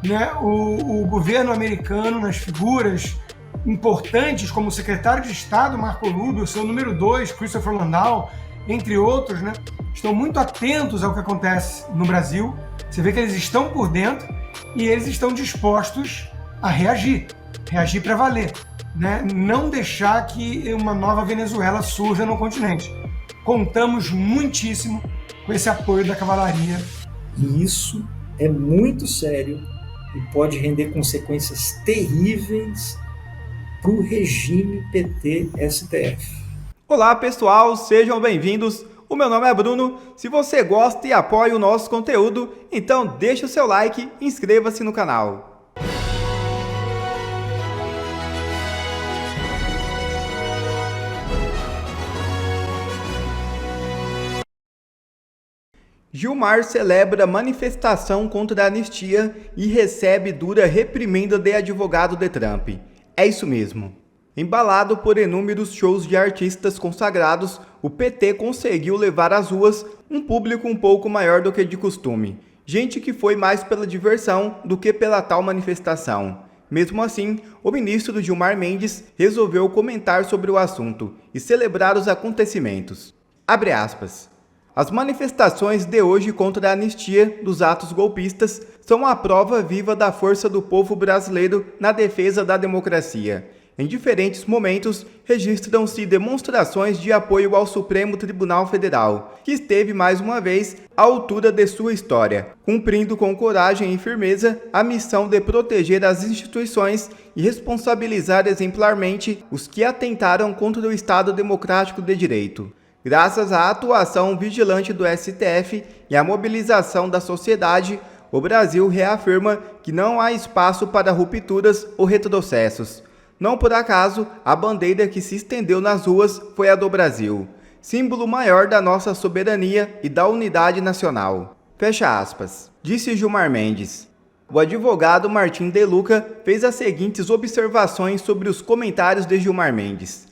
né, o governo americano, nas figuras importantes como o secretário de Estado Marco Rubio, seu número 2, Christopher Landau, entre outros, né, estão muito atentos ao que acontece no Brasil. Você vê que eles estão por dentro e eles estão dispostos a reagir para valer, né? Não deixar que uma nova Venezuela surja no continente. Contamos muitíssimo com esse apoio da cavalaria. E isso é muito sério e pode render consequências terríveis para o regime PT-STF. Olá pessoal, sejam bem-vindos. O meu nome é Bruno. Se você gosta e apoia o nosso conteúdo, então deixa o seu like e inscreva-se no canal. Gilmar celebra manifestação contra a anistia e recebe dura reprimenda de advogado de Trump. É isso mesmo. Embalado por inúmeros shows de artistas consagrados, o PT conseguiu levar às ruas um público um pouco maior do que de costume. Gente que foi mais pela diversão do que pela tal manifestação. Mesmo assim, o ministro Gilmar Mendes resolveu comentar sobre o assunto e celebrar os acontecimentos. Abre aspas. As manifestações de hoje contra a anistia dos atos golpistas são a prova viva da força do povo brasileiro na defesa da democracia. Em diferentes momentos, registram-se demonstrações de apoio ao Supremo Tribunal Federal, que esteve mais uma vez à altura de sua história, cumprindo com coragem e firmeza a missão de proteger as instituições e responsabilizar exemplarmente os que atentaram contra o Estado Democrático de Direito. Graças à atuação vigilante do STF e à mobilização da sociedade, o Brasil reafirma que não há espaço para rupturas ou retrocessos. Não por acaso, a bandeira que se estendeu nas ruas foi a do Brasil, símbolo maior da nossa soberania e da unidade nacional. Fecha aspas. Disse Gilmar Mendes. O advogado Martim De Luca fez as seguintes observações sobre os comentários de Gilmar Mendes.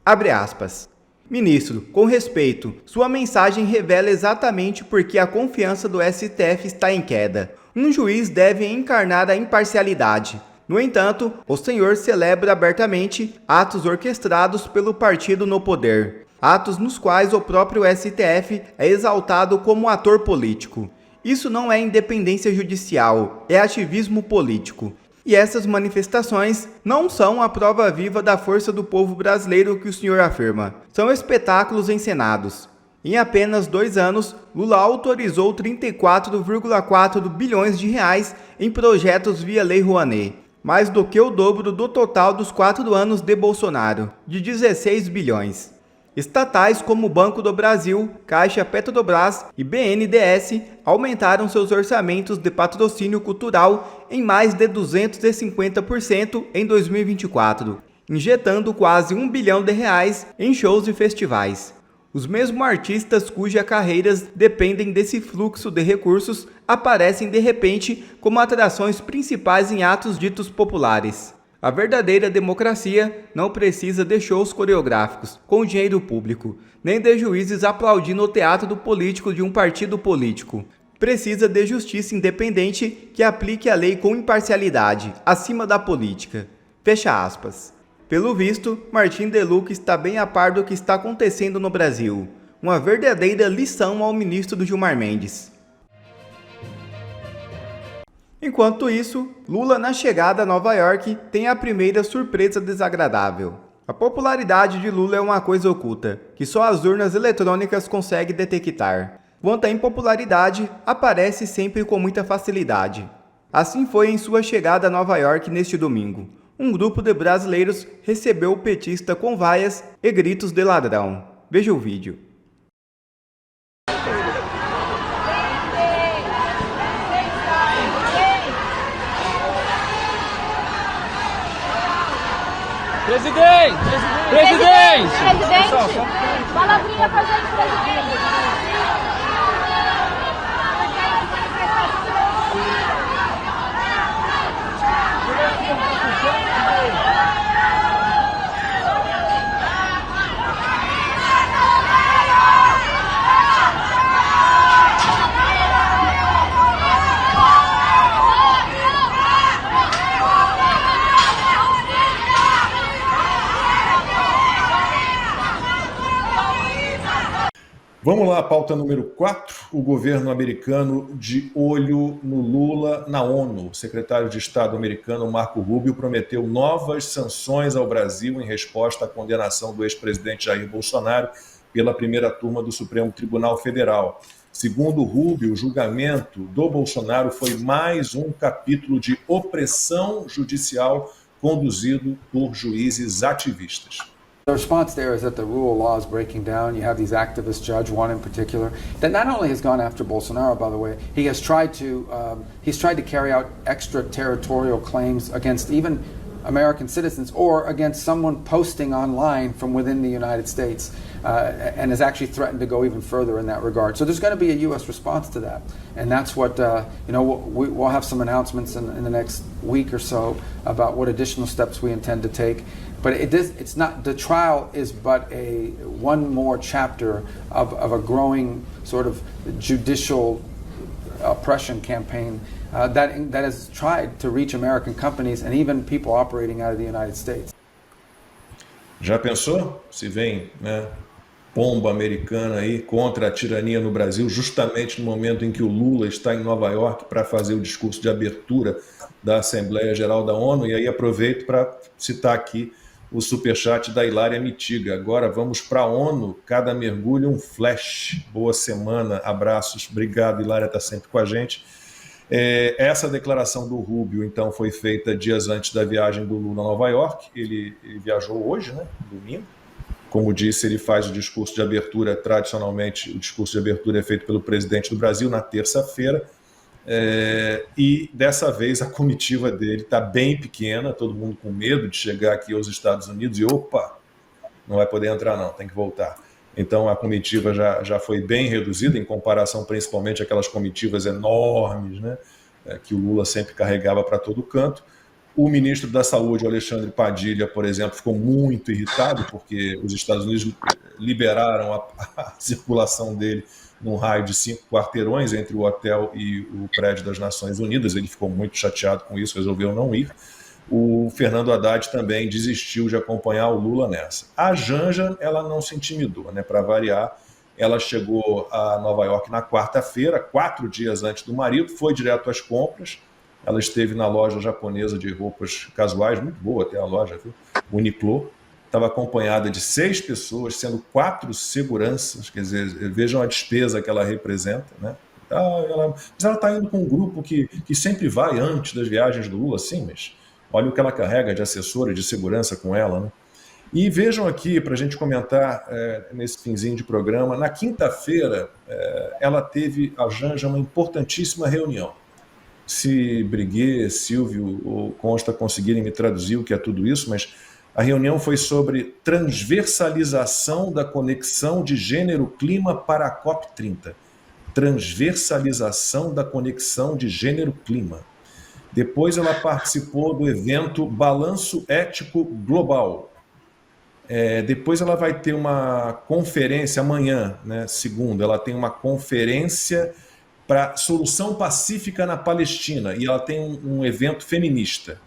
Abre aspas. Ministro, com respeito, sua mensagem revela exatamente por que a confiança do STF está em queda. Um juiz deve encarnar a imparcialidade. No entanto, o senhor celebra abertamente atos orquestrados pelo partido no poder, atos nos quais o próprio STF é exaltado como ator político. Isso não é independência judicial, é ativismo político. E essas manifestações não são a prova viva da força do povo brasileiro que o senhor afirma. São espetáculos encenados. Em apenas 2 anos, Lula autorizou 34,4 bilhões de reais em projetos via Lei Rouanet, mais do que o dobro do total dos 4 anos de Bolsonaro, de 16 bilhões. Estatais como o Banco do Brasil, Caixa Petrobras e BNDES aumentaram seus orçamentos de patrocínio cultural em mais de 250% em 2024, injetando quase R$1 bilhão em shows e festivais. Os mesmos artistas cujas carreiras dependem desse fluxo de recursos aparecem de repente como atrações principais em atos ditos populares. A verdadeira democracia não precisa de shows coreográficos com dinheiro público, nem de juízes aplaudindo o teatro político de um partido político. Precisa de justiça independente que aplique a lei com imparcialidade, acima da política. Fecha aspas. Pelo visto, Martim De Luca está bem a par do que está acontecendo no Brasil. Uma verdadeira lição ao ministro Gilmar Mendes. Enquanto isso, Lula na chegada a Nova York tem a primeira surpresa desagradável. A popularidade de Lula é uma coisa oculta, que só as urnas eletrônicas conseguem detectar. Quanto à impopularidade, aparece sempre com muita facilidade. Assim foi em sua chegada a Nova York neste domingo. Um grupo de brasileiros recebeu o petista com vaias e gritos de ladrão. Veja o vídeo. Presidente! Presidente! Palavrinha pra gente, presidente! Vamos lá, pauta número 4. O governo americano de olho no Lula na ONU. O secretário de Estado americano, Marco Rubio, prometeu novas sanções ao Brasil em resposta à condenação do ex-presidente Jair Bolsonaro pela primeira turma do Supremo Tribunal Federal. Segundo Rubio, o julgamento do Bolsonaro foi mais um capítulo de opressão judicial conduzido por juízes ativistas. The response there is that the rule of law is breaking down. You have these activist judge, one in particular, that not only has gone after Bolsonaro, by the way, he has tried to carry out extraterritorial claims against even American citizens or against someone posting online from within the United States, and has actually threatened to go even further in that regard. So there's going to be a U.S. response to that, and that's what we'll have some announcements in the next week or so about what additional steps we intend to take. But it's not, the trial is but one more chapter of a growing sort of judicial oppression campaign that has tried to reach American companies and even people operating out of the United States. Já pensou se vem, pomba americana aí contra a tirania no Brasil, justamente no momento em que o Lula está em Nova York para fazer o discurso de abertura da Assembleia Geral da ONU? E aí aproveito para citar aqui o superchat da Hilária Mitiga. Agora vamos para a ONU, cada mergulho um flash. Boa semana, abraços, obrigado, Hilária está sempre com a gente. Essa declaração do Rubio, então, foi feita dias antes da viagem do Lula a Nova York. Ele viajou hoje, domingo. Como disse, ele faz o discurso de abertura, tradicionalmente o discurso de abertura é feito pelo presidente do Brasil na terça-feira. E dessa vez a comitiva dele está bem pequena, todo mundo com medo de chegar aqui aos Estados Unidos e opa, não vai poder entrar não, tem que voltar. Então a comitiva já foi bem reduzida em comparação principalmente àquelas comitivas enormes, que o Lula sempre carregava para todo canto. O ministro da Saúde, Alexandre Padilha, por exemplo, ficou muito irritado porque os Estados Unidos liberaram a circulação dele num raio de 5 quarteirões entre o hotel e o prédio das Nações Unidas. Ele ficou muito chateado com isso, resolveu não ir. O Fernando Haddad também desistiu de acompanhar o Lula nessa. A Janja, ela não se intimidou, para variar. Ela chegou a Nova York na quarta-feira, 4 dias antes do marido, foi direto às compras. Ela esteve na loja japonesa de roupas casuais, muito boa até a loja, viu? Uniqlo. Estava acompanhada de 6 pessoas, sendo 4 seguranças, quer dizer, vejam a despesa que ela representa, mas ela está indo com um grupo que sempre vai antes das viagens do Lula, sim, mas olha o que ela carrega de assessora de segurança com ela, E vejam aqui, para a gente comentar nesse finzinho de programa, na quinta-feira ela teve, a Janja, uma importantíssima reunião. Se Briguet, Silvio ou Consta conseguirem me traduzir o que é tudo isso, mas a reunião foi sobre transversalização da conexão de gênero-clima para a COP30. Transversalização da conexão de gênero-clima. Depois ela participou do evento Balanço Ético Global. Depois ela vai ter uma conferência amanhã, segunda, ela tem uma conferência para solução pacífica na Palestina e ela tem um evento feminista.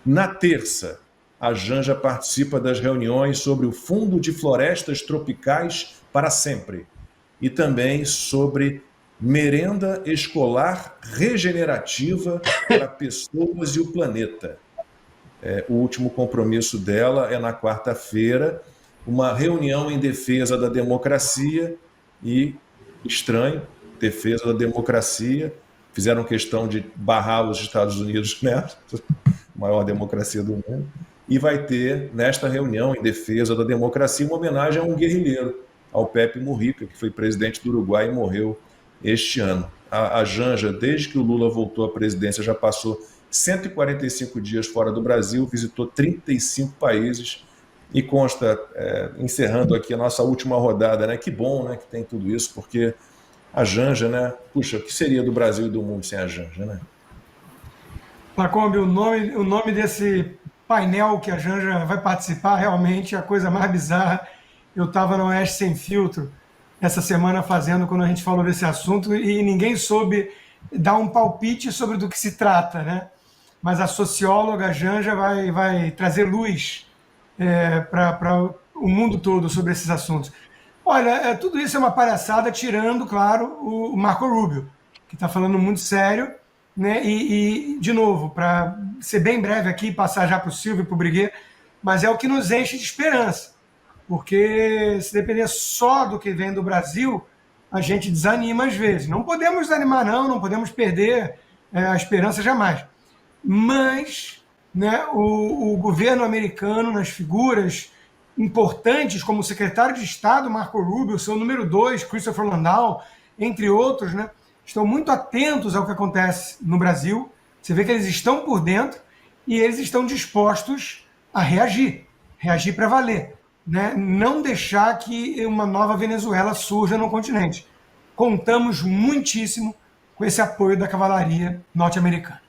Na terça, a Janja participa das reuniões sobre o Fundo de Florestas Tropicais para Sempre e também sobre merenda escolar regenerativa para pessoas e o planeta. O último compromisso dela é na quarta-feira, uma reunião em defesa da democracia e, estranho, defesa da democracia, fizeram questão de barrar os Estados Unidos, maior democracia do mundo, e vai ter, nesta reunião em defesa da democracia, uma homenagem a um guerrilheiro, ao Pepe Mujica, que foi presidente do Uruguai e morreu este ano. A Janja, desde que o Lula voltou à presidência, já passou 145 dias fora do Brasil, visitou 35 países e consta, encerrando aqui a nossa última rodada, que bom que tem tudo isso, porque a Janja, puxa, o que seria do Brasil e do mundo sem a Janja, Lacombe, o nome desse painel que a Janja vai participar realmente é a coisa mais bizarra. Eu estava no Oeste Sem Filtro essa semana fazendo, quando a gente falou desse assunto, e ninguém soube dar um palpite sobre do que se trata, Mas a socióloga Janja vai trazer luz para o mundo todo sobre esses assuntos. Olha, tudo isso é uma palhaçada, tirando, claro, o Marco Rubio, que está falando muito sério, né? De novo, para ser bem breve aqui, passar já para o Silvio e para o Briguet, mas é o que nos enche de esperança, porque se depender só do que vem do Brasil, a gente desanima às vezes. Não podemos desanimar, não podemos perder a esperança jamais. Mas, né, o governo americano, nas figuras importantes, como o secretário de Estado, Marco Rubio, seu número 2, Christopher Landau, entre outros, né, estão muito atentos ao que acontece no Brasil. Você vê que eles estão por dentro e eles estão dispostos a reagir para valer, né? Não deixar que uma nova Venezuela surja no continente. Contamos muitíssimo com esse apoio da cavalaria norte-americana.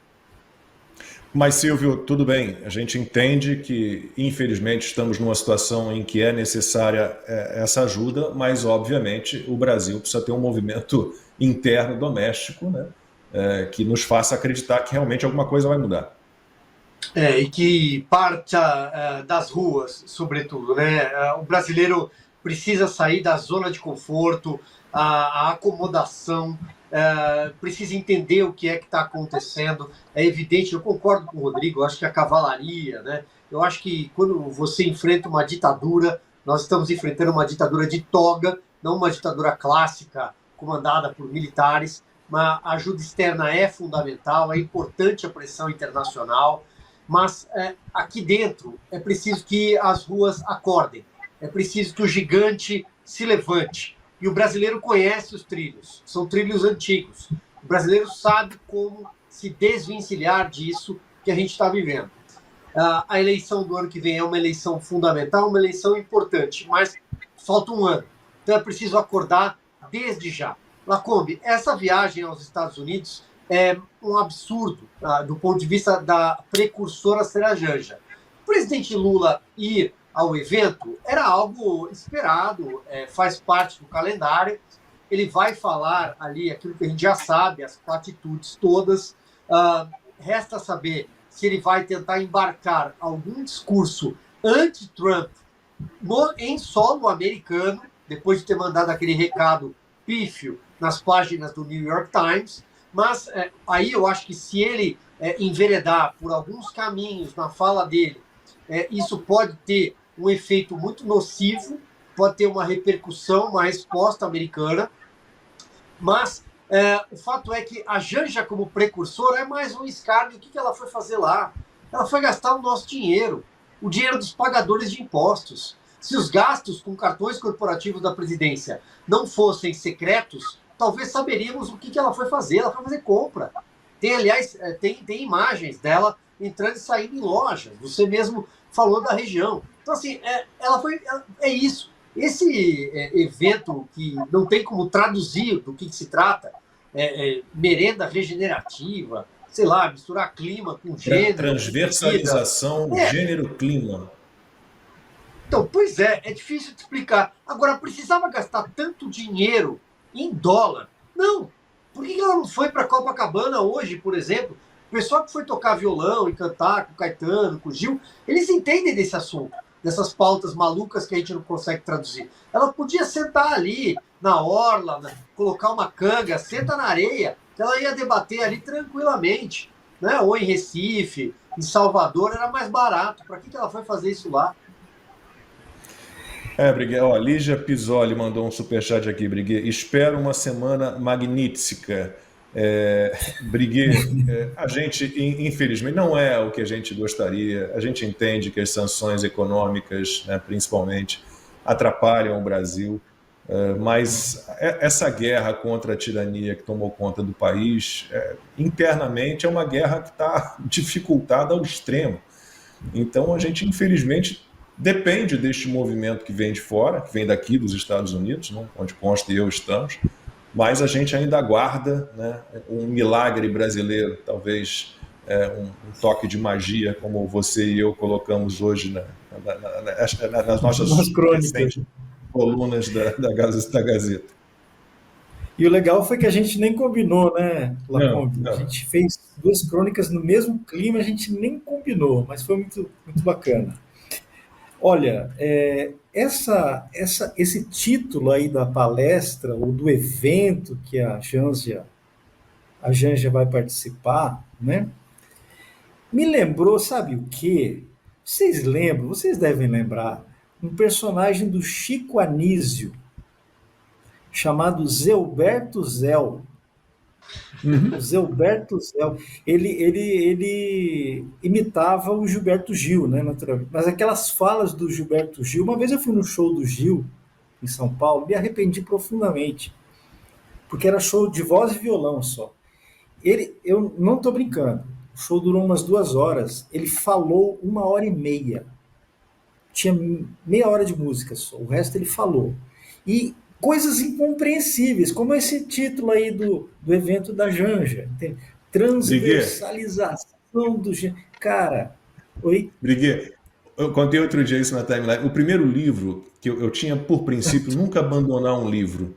Mas, Silvio, tudo bem, a gente entende que, infelizmente, estamos numa situação em que é necessária essa ajuda, mas, obviamente, o Brasil precisa ter um movimento interno, doméstico, né, que nos faça acreditar que realmente alguma coisa vai mudar. E que parta das ruas, sobretudo, né? O brasileiro precisa sair da zona de conforto, a acomodação, precisa entender o que é que está acontecendo. É evidente, eu concordo com o Rodrigo, eu acho que a cavalaria, né? Eu acho que quando você enfrenta uma ditadura, nós estamos enfrentando uma ditadura de toga, não uma ditadura clássica comandada por militares. Uma ajuda externa é fundamental, é importante a pressão internacional, mas aqui dentro é preciso que as ruas acordem, é preciso que o gigante se levante. E o brasileiro conhece os trilhos, são trilhos antigos. O brasileiro sabe como se desvencilhar disso que a gente está vivendo. A eleição do ano que vem é uma eleição fundamental, uma eleição importante, mas falta um ano. Então é preciso acordar desde já. Lacombe, essa viagem aos Estados Unidos é um absurdo do ponto de vista da precursora Serajanja. O presidente Lula ir ao evento era algo esperado, faz parte do calendário. Ele vai falar ali aquilo que a gente já sabe, as platitudes todas. Resta saber se ele vai tentar embarcar algum discurso anti-Trump em solo americano, depois de ter mandado aquele recado pífio nas páginas do New York Times. Mas aí eu acho que se ele enveredar por alguns caminhos na fala dele, isso pode ter um efeito muito nocivo, pode ter uma repercussão, uma resposta americana. Mas o fato é que a Janja, como precursora, é mais um escárnio. O que ela foi fazer lá? Ela foi gastar o nosso dinheiro, o dinheiro dos pagadores de impostos. Se os gastos com cartões corporativos da presidência não fossem secretos, talvez saberíamos o que ela foi fazer. Ela foi fazer compra. Tem, aliás, tem imagens dela entrando e saindo em lojas. Você mesmo falou da região. Então, assim, é isso. Esse evento que não tem como traduzir do que se trata, merenda regenerativa, sei lá, misturar clima com gênero. Transversalização, gênero-clima. Então, pois é difícil de explicar. Agora, precisava gastar tanto dinheiro em dólar? Não. Por que ela não foi para Copacabana hoje, por exemplo? O pessoal que foi tocar violão e cantar com o Caetano, com o Gil, eles entendem desse assunto, dessas pautas malucas que a gente não consegue traduzir. Ela podia sentar ali, na orla, colocar uma canga, senta na areia, que ela ia debater ali tranquilamente, né? Ou em Recife, em Salvador, era mais barato. Para que ela foi fazer isso lá? Briguet, Lígia Pisoli mandou um superchat aqui, Briguet. Espero uma semana magnífica. Briguet, a gente, infelizmente, não é o que a gente gostaria. A gente entende que as sanções econômicas, né, principalmente, atrapalham o Brasil. Mas essa guerra contra a tirania que tomou conta do país, internamente, é uma guerra que está dificultada ao extremo. Então, a gente, infelizmente, depende deste movimento que vem de fora, que vem daqui dos Estados Unidos, né, onde Consta e eu estamos, mas a gente ainda aguarda, né, um milagre brasileiro, talvez um toque de magia, como você e eu colocamos hoje nas nossas crônicas, colunas da Gazeta. E o legal foi que a gente nem combinou, né, Lacombe? Não. A gente fez 2 crônicas no mesmo clima, a gente nem combinou, mas foi muito, muito bacana. Olha, esse título aí da palestra, ou do evento que a Janja vai participar, né? Me lembrou, sabe o quê? Vocês lembram, vocês devem lembrar, um personagem do Chico Anísio, chamado Zéuberto Zéu. O Zéuberto Zéu, ele imitava o Gilberto Gil, né, naturalmente. Mas aquelas falas do Gilberto Gil, uma vez eu fui no show do Gil, em São Paulo, me arrependi profundamente, porque era show de voz e violão só. Eu não estou brincando, o show durou umas 2 horas, ele falou 1h30, tinha meia hora de música só, o resto ele falou. E coisas incompreensíveis, como esse título aí do evento da Janja, entende? Transversalização do gênero. Cara, oi? Briguet, eu contei outro dia isso na timeline. O primeiro livro que eu tinha por princípio nunca abandonar um livro.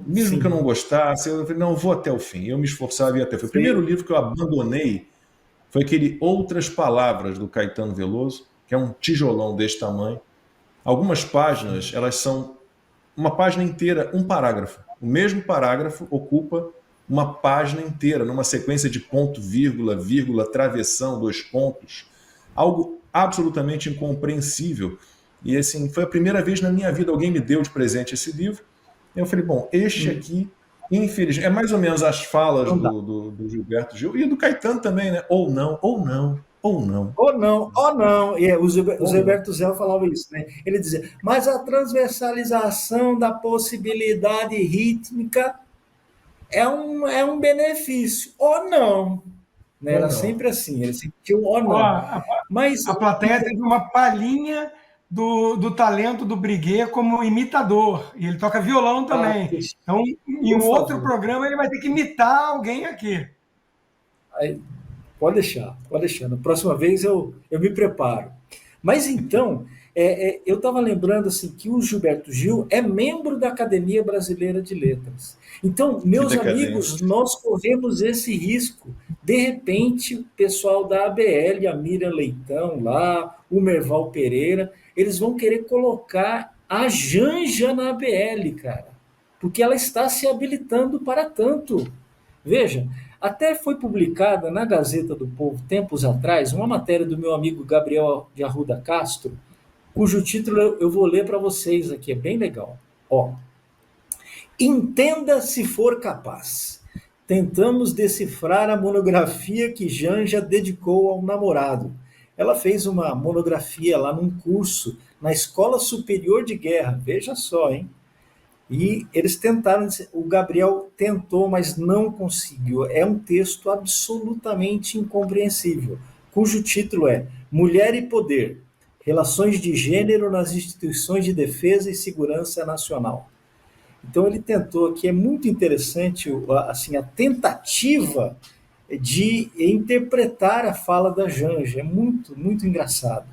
Mesmo Sim. que eu não gostasse, eu falei, não, vou até o fim. Eu me esforçava e ia até o fim. O primeiro livro que eu abandonei foi aquele Outras Palavras, do Caetano Veloso, que é um tijolão desse tamanho. Algumas páginas, elas são uma página inteira, um parágrafo. O mesmo parágrafo ocupa uma página inteira, numa sequência de ponto, vírgula, travessão, 2 pontos. Algo absolutamente incompreensível. E assim, foi a primeira vez na minha vida alguém me deu de presente esse livro. Eu falei, bom, este aqui, infelizmente, é mais ou menos as falas do Gilberto Gil e do Caetano também, né? Ou não, ou não, ou não. Ou não, ou não. E o Gilberto Zé falava isso, né? Ele dizia, mas a transversalização da possibilidade rítmica é um benefício. Ou não. Né? Era sempre assim, ele sempre tinha um ou não. Mas a plateia teve uma palhinha do talento do Briguet como imitador. E ele toca violão também. Então, em um outro programa, ele vai ter que imitar alguém aqui. Aí, pode deixar. Na próxima vez eu me preparo. Mas então, eu estava lembrando assim, que o Gilberto Gil é membro da Academia Brasileira de Letras. Então, meus amigos, nós corremos esse risco. De repente, o pessoal da ABL, a Miriam Leitão lá, o Merval Pereira, eles vão querer colocar a Janja na ABL, cara. Porque ela está se habilitando para tanto. Veja, até foi publicada na Gazeta do Povo, tempos atrás, uma matéria do meu amigo Gabriel de Arruda Castro, cujo título eu vou ler para vocês aqui, é bem legal. Ó, entenda se for capaz. Tentamos decifrar a monografia que Janja dedicou ao namorado. Ela fez uma monografia lá num curso na Escola Superior de Guerra, veja só, hein? E eles tentaram, o Gabriel tentou, mas não conseguiu. É um texto absolutamente incompreensível, cujo título é Mulher e Poder, Relações de Gênero nas Instituições de Defesa e Segurança Nacional. Então ele tentou aqui, é muito interessante assim, a tentativa de interpretar a fala da Janja, é muito, muito engraçado.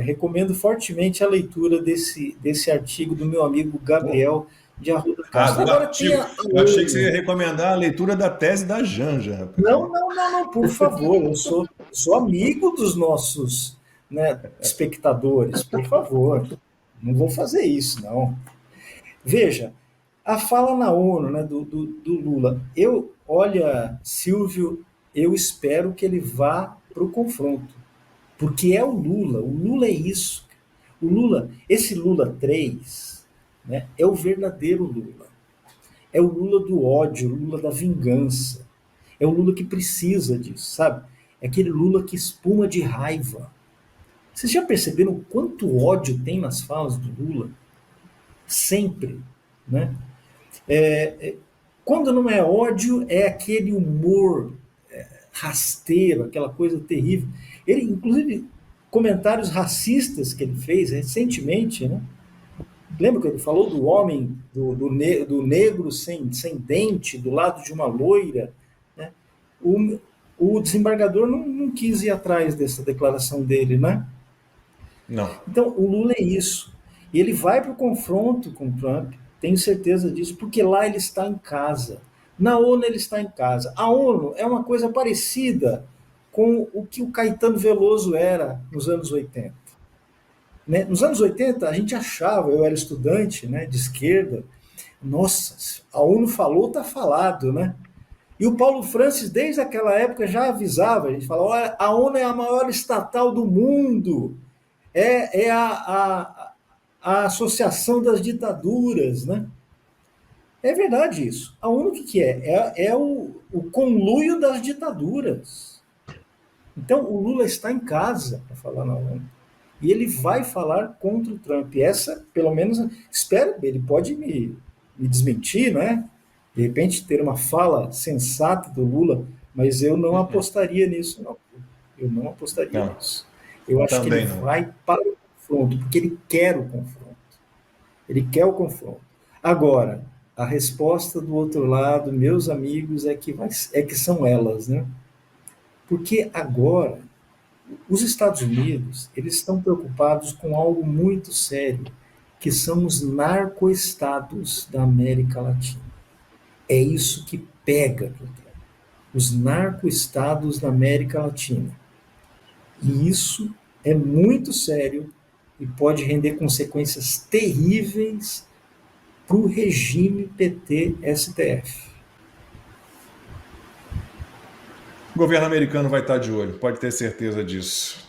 Recomendo fortemente a leitura desse artigo do meu amigo Gabriel de Arruda Castro. Agora, eu achei que você ia recomendar a leitura da tese da Janja. Rapaz. Não, por favor, eu sou amigo dos nossos, né, espectadores, por favor, não vou fazer isso, não. Veja, a fala na ONU, né, do Lula, olha, Silvio, eu espero que ele vá para o confronto, porque é o Lula é isso. O Lula, esse Lula 3, né, é o verdadeiro Lula. É o Lula do ódio, o Lula da vingança. É o Lula que precisa disso, sabe? É aquele Lula que espuma de raiva. Vocês já perceberam quanto ódio tem nas falas do Lula? Sempre, né? Quando não é ódio, é aquele humor rasteiro, aquela coisa terrível. Ele, inclusive, comentários racistas que ele fez recentemente, né? Lembra que ele falou do homem, do negro sem dente, do lado de uma loira? Né? O desembargador não quis ir atrás dessa declaração dele, né? Não. Então, o Lula é isso. E ele vai para o confronto com o Trump, tenho certeza disso, porque lá ele está em casa. Na ONU ele está em casa. A ONU é uma coisa parecida com o que o Caetano Veloso era nos anos 80. né? Nos anos 80, a gente achava, eu era estudante, né, de esquerda, nossa, a ONU falou, está falado, né? E o Paulo Francis, desde aquela época, já avisava, a gente falava, olha, a ONU é a maior estatal do mundo, é a associação das ditaduras, né? É verdade isso. A ONU o que é? É o conluio das ditaduras. Então, o Lula está em casa para falar na ONU. E ele vai falar contra o Trump. Essa, pelo menos, espero, ele pode me desmentir, né? De repente ter uma fala sensata do Lula, mas eu não apostaria nisso, não. Eu não apostaria nisso. Eu acho que ele vai para o confronto, porque ele quer o confronto. Ele quer o confronto. Agora, a resposta do outro lado, meus amigos, é que são elas, né? Porque agora os Estados Unidos, eles estão preocupados com algo muito sério, que são os narcoestados da América Latina. É isso que pega, os narcoestados da América Latina. E isso é muito sério e pode render consequências terríveis para o regime PT-STF. O governo americano vai estar de olho, pode ter certeza disso.